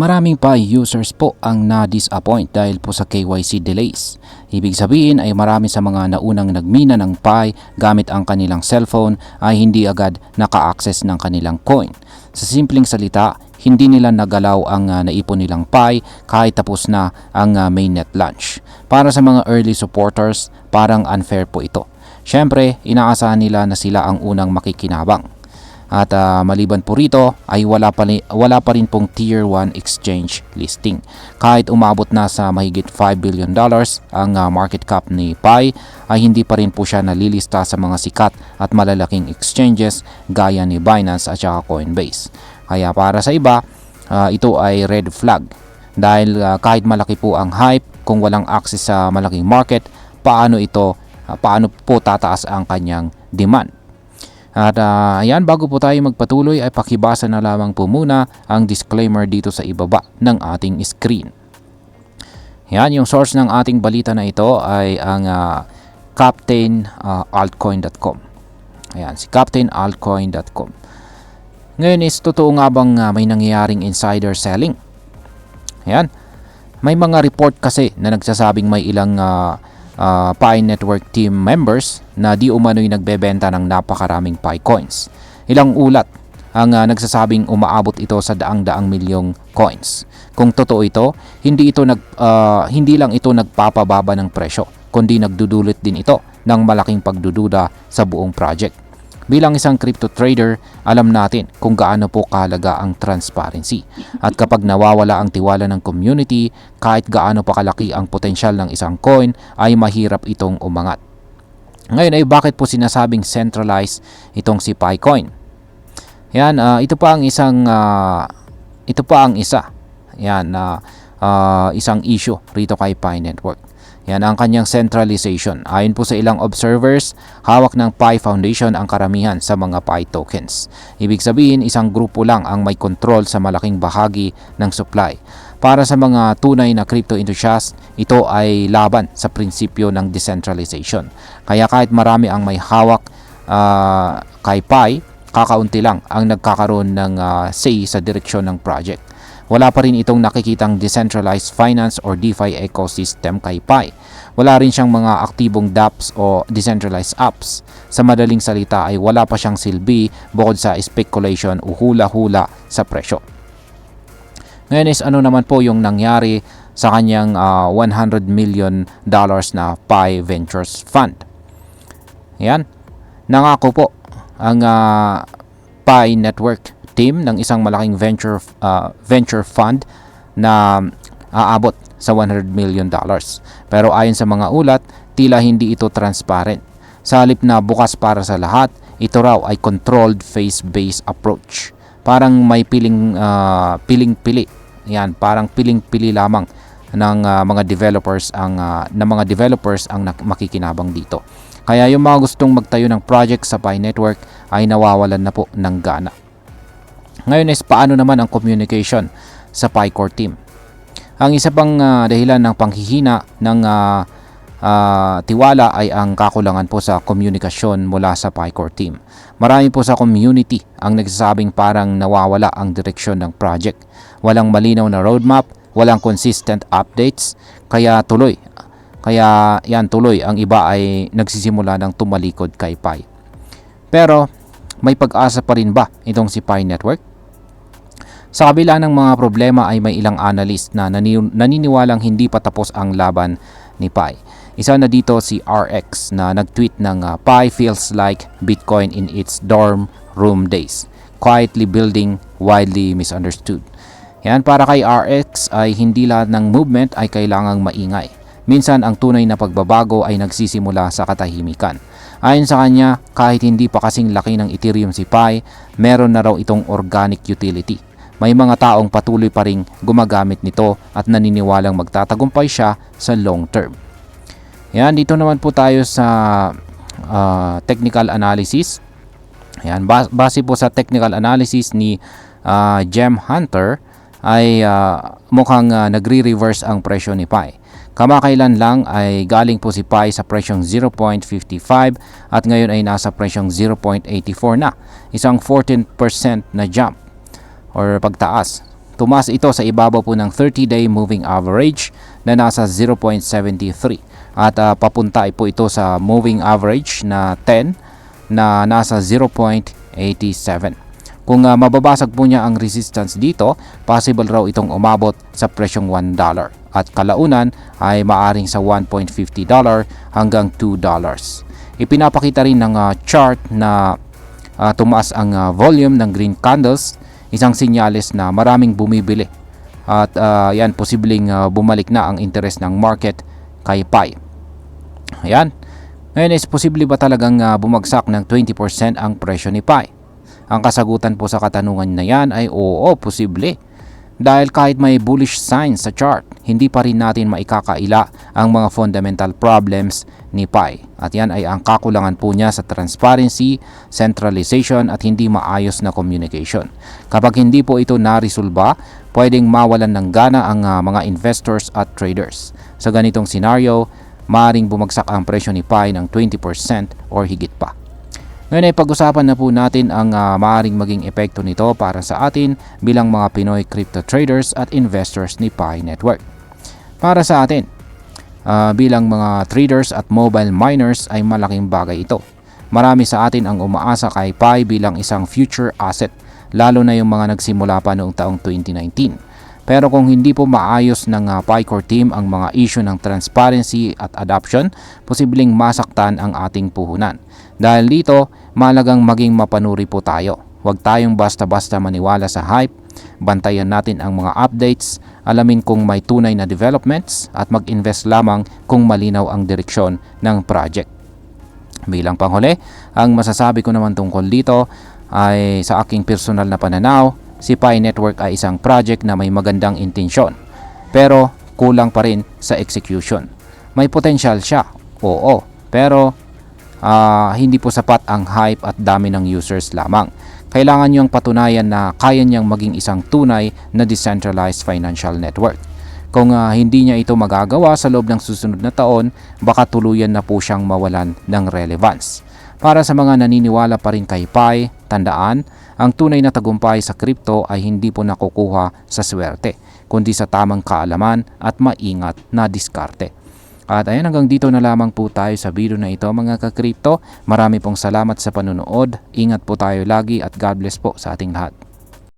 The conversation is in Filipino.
Maraming pa users po ang na-disappoint dahil po sa KYC delays. Ibig sabihin ay marami sa mga naunang nagmina ng Pi gamit ang kanilang cellphone ay hindi agad naka-access ng kanilang coin. Sa simpleng salita, hindi nila nagalaw ang naipon nilang Pi kahit tapos na ang mainnet launch. Para sa mga early supporters, parang unfair po ito. Siyempre, inaasahan nila na sila ang unang makikinabang. At maliban po rito ay wala pa rin pong Tier 1 exchange listing. Kahit umabot na sa mahigit $5 billion ang market cap ni Pi ay hindi pa rin po siya nalilista sa mga sikat at malalaking exchanges gaya ni Binance at saka Coinbase. Kaya para sa iba, ito ay red flag dahil kahit malaki po ang hype, kung walang access sa malaking market, paano po tataas ang kanyang demand? At ayan, bago po tayo magpatuloy ay pakibasa na lamang po muna ang disclaimer dito sa ibaba ng ating screen. Yan, yung source ng ating balita na ito ay ang CaptainAltcoin.com. Ayan, si CaptainAltcoin.com. Ngayon is totoo nga bang may nangyayaring insider selling? Ayan, may mga report kasi na nagsasabing may ilang Pi Network team members na di umano'y nagbebenta ng napakaraming Pi coins. Ilang ulat ang nagsasabing umaabot ito sa daang-daang milyong coins. Kung totoo ito, hindi lang ito nagpapababa ng presyo, kundi nagdudulot din ito ng malaking pagdududa sa buong project. Bilang isang crypto trader, alam natin kung gaano po kahalaga ang transparency. At kapag nawawala ang tiwala ng community, kahit gaano pa kalaki ang potensyal ng isang coin, ay mahirap itong umangat. Ngayon ay bakit po sinasabing centralized itong si PiCoin? Yan, ito pa ang isa. Yan, isang issue rito kay Pi Network. Yan ang kanyang centralization. Ayon po sa ilang observers, hawak ng Pi Foundation ang karamihan sa mga Pi tokens. Ibig sabihin, isang grupo lang ang may control sa malaking bahagi ng supply. Para sa mga tunay na crypto enthusiast, ito ay laban sa prinsipyo ng decentralization. Kaya kahit marami ang may hawak kay Pi, kakaunti lang ang nagkakaroon ng say sa direksyon ng project. Wala pa rin itong nakikitang decentralized finance or DeFi ecosystem kay Pi. Wala rin siyang mga aktibong dApps o decentralized apps. Sa madaling salita ay wala pa siyang silbi bukod sa speculation o hula-hula sa presyo. Ngayon is ano naman po yung nangyari sa kanyang $100 million na Pi Ventures Fund. Yan. Nangako po ang Pi Network team ng isang malaking venture fund na aabot sa $100 million. Pero ayon sa mga ulat, tila hindi ito transparent. Sa halip na bukas para sa lahat, ito raw ay controlled phase-based approach. Parang may piling-pili. Yan, parang piling-pili lamang ng mga developers ang makikinabang dito. Kaya yung mga gustong magtayo ng project sa Pi Network ay nawawalan na po ng gana. Ngayon is paano naman ang communication sa Pi Core team? Ang isa pang dahilan ng panghihina ng tiwala ay ang kakulangan po sa komunikasyon mula sa Pi Core team. Marami po sa community ang nagsasabing parang nawawala ang direksyon ng project. Walang malinaw na roadmap, walang consistent updates, kaya tuloy ang iba ay nagsisimula ng tumalikod kay Pi. Pero may pag-asa pa rin ba itong si Pi Network? Sa kabila ng mga problema ay may ilang analyst na naniniwalang hindi pa tapos ang laban ni Pi. Isa na dito si RX na nag-tweet ng Pi feels like Bitcoin in its dorm room days. Quietly building, widely misunderstood. Yan, para kay RX ay hindi lahat ng movement ay kailangang maingay. Minsan ang tunay na pagbabago ay nagsisimula sa katahimikan. Ayon sa kanya, kahit hindi pa kasing laki ng Ethereum si Pi, meron na raw itong organic utility. May mga taong patuloy pa ring gumagamit nito at naniniwalang magtatagumpay siya sa long term. Yan, dito naman po tayo sa technical analysis. Yan, base po sa technical analysis ni Gem Hunter ay mukhang nagre-reverse ang presyo ni Pi. Kamakailan lang ay galing po si Pi sa presyong 0.55 at ngayon ay nasa presyong 0.84 na. Isang 14% na jump or pagtaas. tumaas ito sa ibabaw po ng 30-day moving average na nasa 0.73 at papunta po ito sa moving average na 10 na nasa 0.87. Kung mababasag po niya ang resistance dito, possible raw itong umabot sa presyong $1 at kalaunan ay maaring sa $1.50 hanggang $2. Ipinapakita rin ng chart na tumaas ang volume ng green candles, isang senyales na maraming bumibili at yan posibleng bumalik na ang interest ng market kay PAI. Ayan. Ngayon is posible ba talagang bumagsak ng 20% ang presyo ni PAI? Ang kasagutan po sa katanungan na yan ay oo, posible. Dahil kahit may bullish signs sa chart, hindi pa rin natin maikakaila ang mga fundamental problems ni PAI. At yan ay ang kakulangan po niya sa transparency, centralization at hindi maayos na communication. Kapag hindi po ito naresolba, pwedeng mawalan ng gana ang mga investors at traders. Sa ganitong scenario, maaaring bumagsak ang presyo ni PAI ng 20% or higit pa. Ngayon ay pag-usapan na po natin ang maaaring maging epekto nito para sa atin bilang mga Pinoy crypto traders at investors ni PAI Network. Para sa atin, bilang mga traders at mobile miners ay malaking bagay ito. Marami sa atin ang umaasa kay PAI bilang isang future asset, lalo na yung mga nagsimula pa noong taong 2019. Pero kung hindi po maayos ng PAI Core team ang mga issue ng transparency at adoption, posibleng masaktan ang ating puhunan. Dahil dito, mahalagang maging mapanuri po tayo. Huwag tayong basta-basta maniwala sa hype, bantayan natin ang mga updates, alamin kung may tunay na developments at mag-invest lamang kung malinaw ang direksyon ng project. Bilang panghuli, ang masasabi ko naman tungkol dito ay sa aking personal na pananaw, si PAI Network ay isang project na may magandang intensyon pero kulang pa rin sa execution. May potential siya, oo, pero hindi po sapat ang hype at dami ng users lamang. Kailangan niyang patunayan na kaya niyang maging isang tunay na decentralized financial network. Kung hindi niya ito magagawa sa loob ng susunod na taon, baka tuluyan na po siyang mawalan ng relevance. Para sa mga naniniwala pa rin kay PAI, tandaan, ang tunay na tagumpay sa crypto ay hindi po nakukuha sa swerte, kundi sa tamang kaalaman at maingat na diskarte. At ayan, hanggang dito na lamang po tayo sa video na ito mga ka-crypto. Marami pong salamat sa panunood. Ingat po tayo lagi at God bless po sa ating lahat.